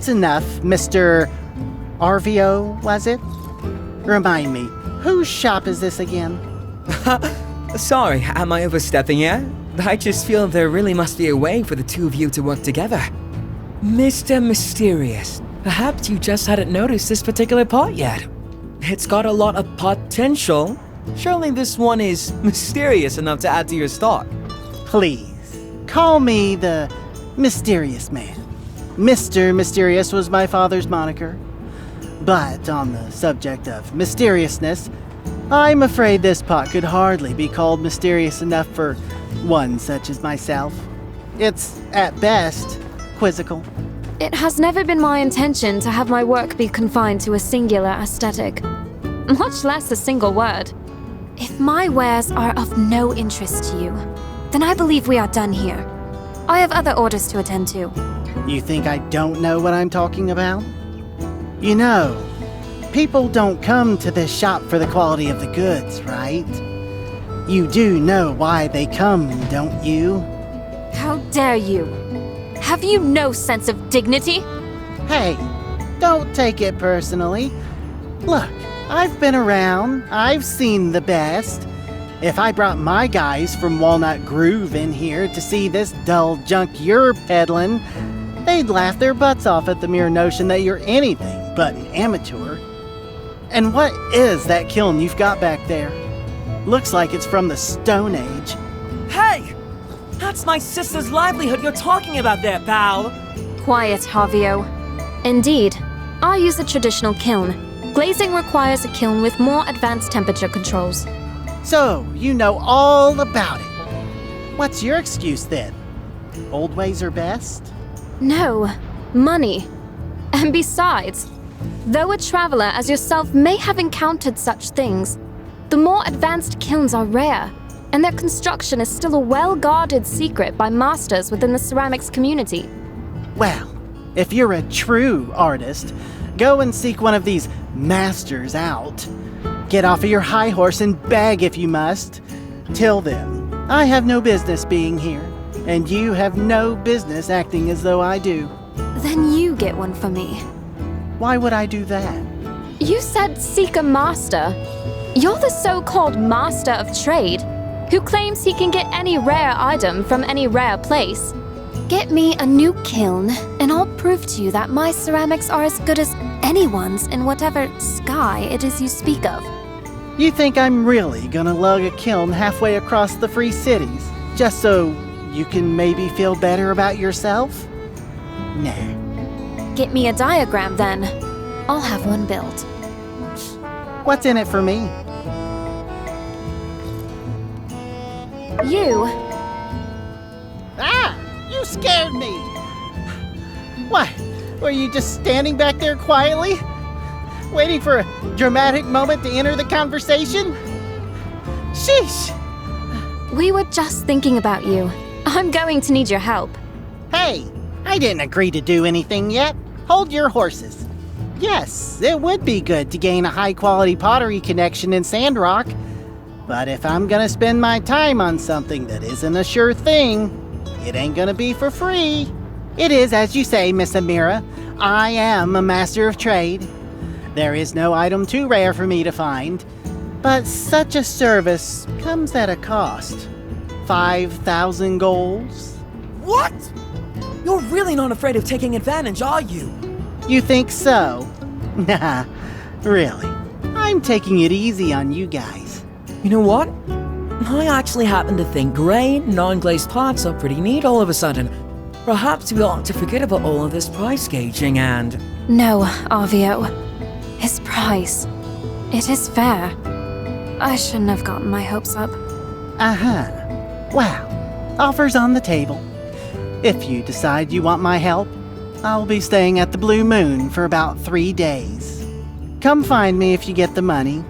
That's enough, Mr. RVO, was it? Remind me, whose shop is this again? Sorry, am I overstepping here? I just feel there really must be a way for the two of you to work together. Mr. Mysterious, perhaps you just hadn't noticed this particular part yet. It's got a lot of potential. Surely this one is mysterious enough to add to your stock. Please, call me the Mysterious Man. Mr. Mysterious was my father's moniker. But on the subject of mysteriousness, I'm afraid this pot could hardly be called mysterious enough for one such as myself. It's, at best, quizzical. It has never been my intention to have my work be confined to a singular aesthetic, much less a single word. If my wares are of no interest to you, then I believe we are done here. I have other orders to attend to. You think I don't know what I'm talking about? You know, people don't come to this shop for the quality of the goods, right? You do know why they come, don't you? How dare you? Have you no sense of dignity? Hey, don't take it personally. Look, I've been around, I've seen the best. If I brought my guys from Walnut Groove in here to see this dull junk you're peddling, they'd laugh their butts off at the mere notion that you're anything but an amateur. And what is that kiln you've got back there? Looks like it's from the Stone Age. Hey! That's my sister's livelihood you're talking about there, pal! Quiet, Javio. Indeed, I use a traditional kiln. Glazing requires a kiln with more advanced temperature controls. So, you know all about it. What's your excuse then? Old ways are best? No, money. And besides, though a traveler as yourself may have encountered such things, the more advanced kilns are rare, and their construction is still a well-guarded secret by masters within the ceramics community. Well, if you're a true artist, go and seek one of these masters out. Get off of your high horse and beg if you must. Till then, I have no business being here, and you have no business acting as though I do. Then you get one for me. Why would I do that? You said seek a master. You're the so-called master of trade, who claims he can get any rare item from any rare place. Get me a new kiln, and I'll prove to you that my ceramics are as good as anyone's in whatever sky it is you speak of. You think I'm really gonna lug a kiln halfway across the Free Cities, just so you can maybe feel better about yourself? Nah. Get me a diagram then. I'll have one built. What's in it for me? You? Ah! You scared me! What? Were you just standing back there quietly? Waiting for a dramatic moment to enter the conversation? Sheesh! We were just thinking about you. I'm going to need your help. Hey, I didn't agree to do anything yet. Hold your horses. Yes, it would be good to gain a high-quality pottery connection in Sandrock. But if I'm gonna spend my time on something that isn't a sure thing, it ain't gonna be for free. It is, as you say, Miss Amira. I am a master of trade. There is no item too rare for me to find. But such a service comes at a cost. 5,000 golds. What? You're really not afraid of taking advantage, are you? You think so? Nah, really. I'm taking it easy on you guys. You know what? I actually happen to think gray, non-glazed pots are pretty neat all of a sudden. Perhaps we ought to forget about all of this price gauging and... No, Avio. His price. It is fair. I shouldn't have gotten my hopes up. Uh-huh. Well, offers on the table. If you decide you want my help, I'll be staying at the Blue Moon for about 3 days. Come find me if you get the money.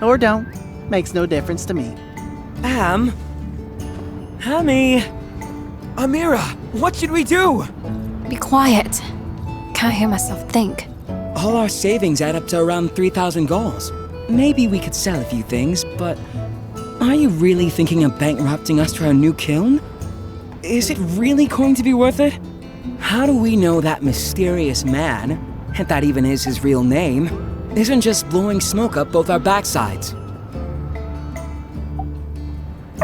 Or don't. Makes no difference to me. Hammy! Amira, what should we do? Be quiet. Can't hear myself think. All our savings add up to around 3,000 golds. Maybe we could sell a few things, but... Are you really thinking of bankrupting us for our new kiln? Is it really going to be worth it? how do we know that mysterious man, if that even is his real name, isn't just blowing smoke up both our backsides?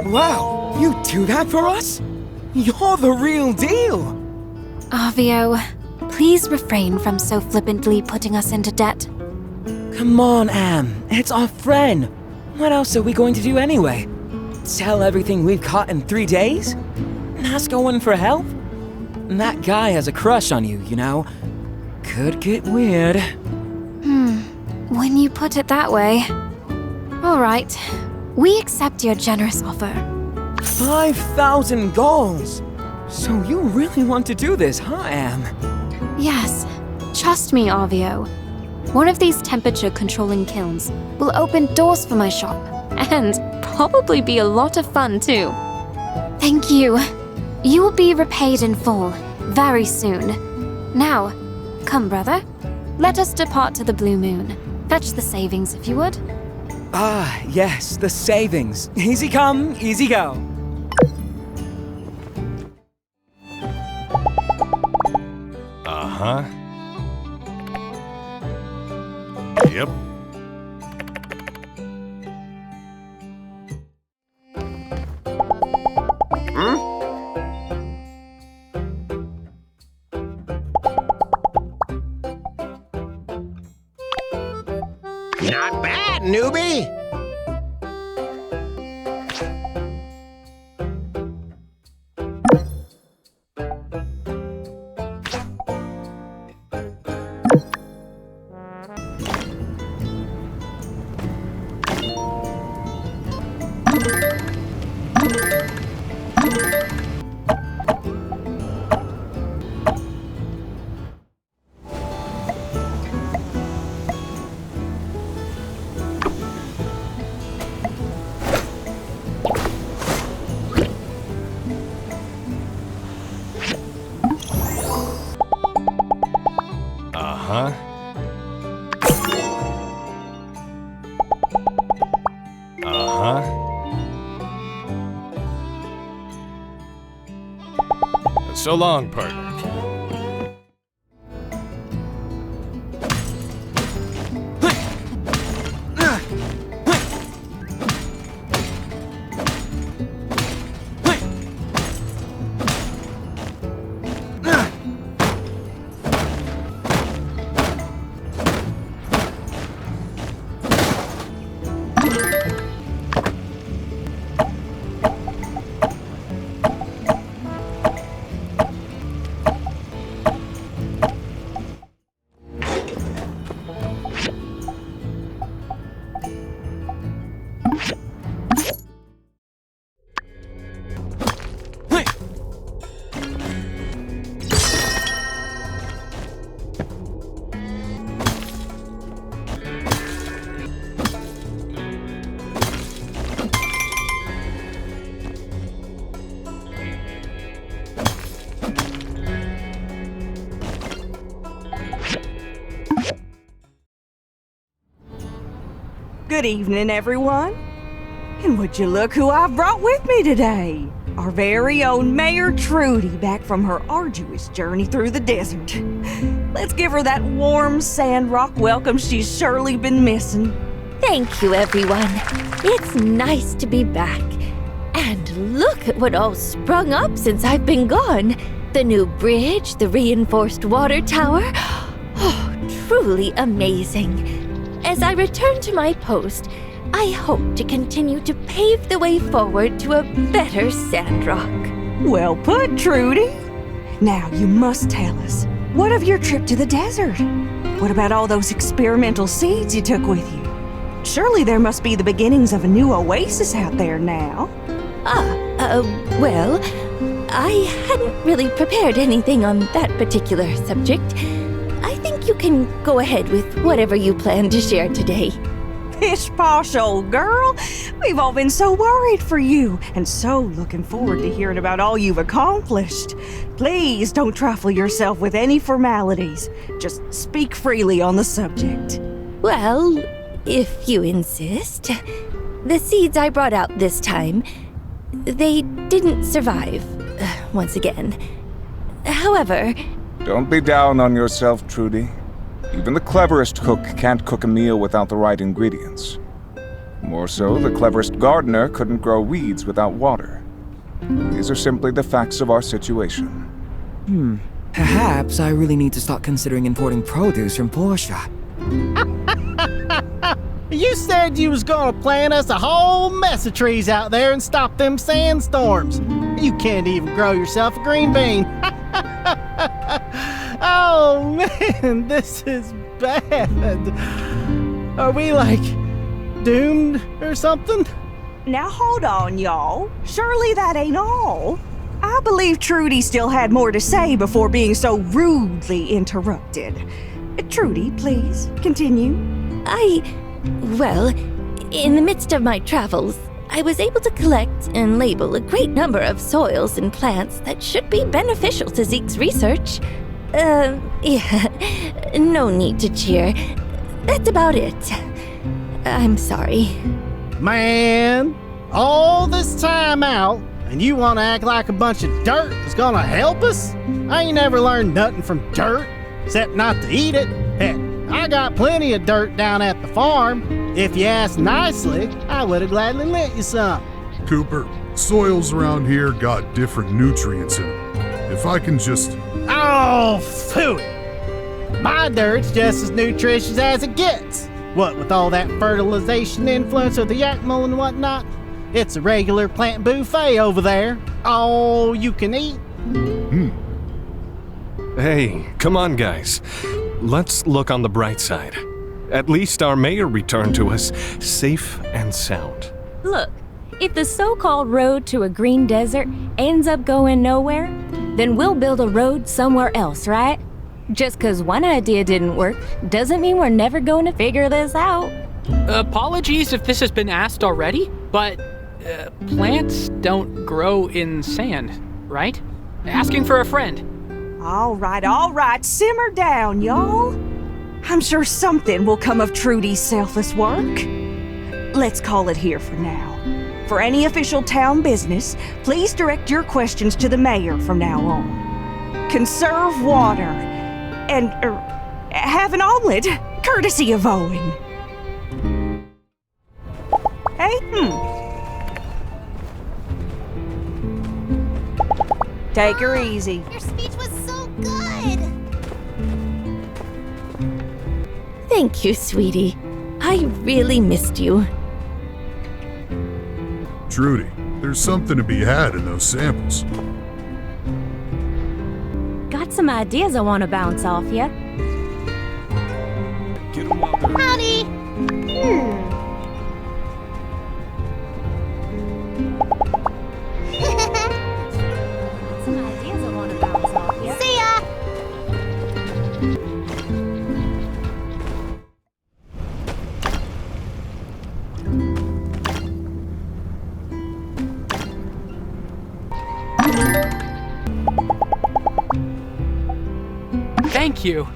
Wow, you do that for us? You're the real deal! Avio, please refrain from so flippantly putting us into debt. Come on, Am. It's our friend. What else are we going to do anyway? Sell everything we've caught in 3 days? Ask Owen for help? That guy has a crush on you, you know. Could get weird. When you put it that way. All right, we accept your generous offer. 5,000 goals! So you really want to do this, huh, Am? Yes, trust me, Avio. One of these temperature-controlling kilns will open doors for my shop, and probably be a lot of fun, too. Thank you. You will be repaid in full, very soon. Now, come, brother. Let us depart to the Blue Moon. Fetch the savings, if you would. Ah, yes, the savings. Easy come, easy go. Uh-huh. Yep. Not bad, newbie. Uh-huh. Uh-huh. So long, partner. Good evening, everyone. And would you look who I've brought with me today? Our very own Mayor Trudy, back from her arduous journey through the desert. Let's give her that warm Sandrock welcome she's surely been missing. Thank you, everyone. It's nice to be back. And look at what all sprung up since I've been gone. The new bridge, the reinforced water tower. Oh, truly amazing. As I return to my post, I hope to continue to pave the way forward to a better Sandrock. Well put, Trudy. Now you must tell us, what of your trip to the desert? What about all those experimental seeds you took with you? Surely there must be the beginnings of a new oasis out there now. Well, I hadn't really prepared anything on that particular subject. I think you can go ahead with whatever you plan to share today. Pish posh, old girl. We've all been so worried for you, and so looking forward to hearing about all you've accomplished. Please don't trifle yourself with any formalities. Just speak freely on the subject. Well, if you insist. The seeds I brought out this time, they didn't survive, once again. However, Don't be down on yourself, Trudy. Even the cleverest cook can't cook a meal without the right ingredients. More so, the cleverest gardener couldn't grow weeds without water. These are simply the facts of our situation. Perhaps I really need to start considering importing produce from Portia. You said you was gonna plant us a whole mess of trees out there and stop them sandstorms. You can't even grow yourself a green bean. Oh man, this is bad. Are we like doomed or something? Now hold on, y'all. Surely that ain't all. I believe Trudy still had more to say before being so rudely interrupted. Trudy, please, continue. Well, in the midst of my travels, I was able to collect and label a great number of soils and plants that should be beneficial to Zeke's research. Yeah, no need to cheer. That's about it. I'm sorry. Man, all this time out, and you want to act like a bunch of dirt is gonna help us? I ain't never learned nothing from dirt, except not to eat it. Heck, I got plenty of dirt down at the farm. If you asked nicely, I would have gladly lent you some. Cooper, soils around here got different nutrients in them. If I can just... Oh, phooey! My dirt's just as nutritious as it gets. What with all that fertilization influence of the Yakmel and whatnot? It's a regular plant buffet over there. All you can eat. Hey, come on, guys. Let's look on the bright side. At least our mayor returned to us safe and sound. Look, if the so-called road to a green desert ends up going nowhere, then we'll build a road somewhere else, right? Just 'cause one idea didn't work doesn't mean we're never going to figure this out. Apologies if this has been asked already, but plants don't grow in sand, right? Asking for a friend. All right, simmer down, y'all. I'm sure something will come of Trudy's selfless work. Let's call it here for now. For any official town business, please direct your questions to the mayor from now on. Conserve water and have an omelet, courtesy of Owen. Hey, Take her easy. Your speech was so good! Thank you, sweetie. I really missed you. Trudy, there's something to be had in those samples. Got some ideas I want to bounce off ya. Get 'em while they're... Howdy! Some ideas I want to bounce off ya. See ya! Thank you.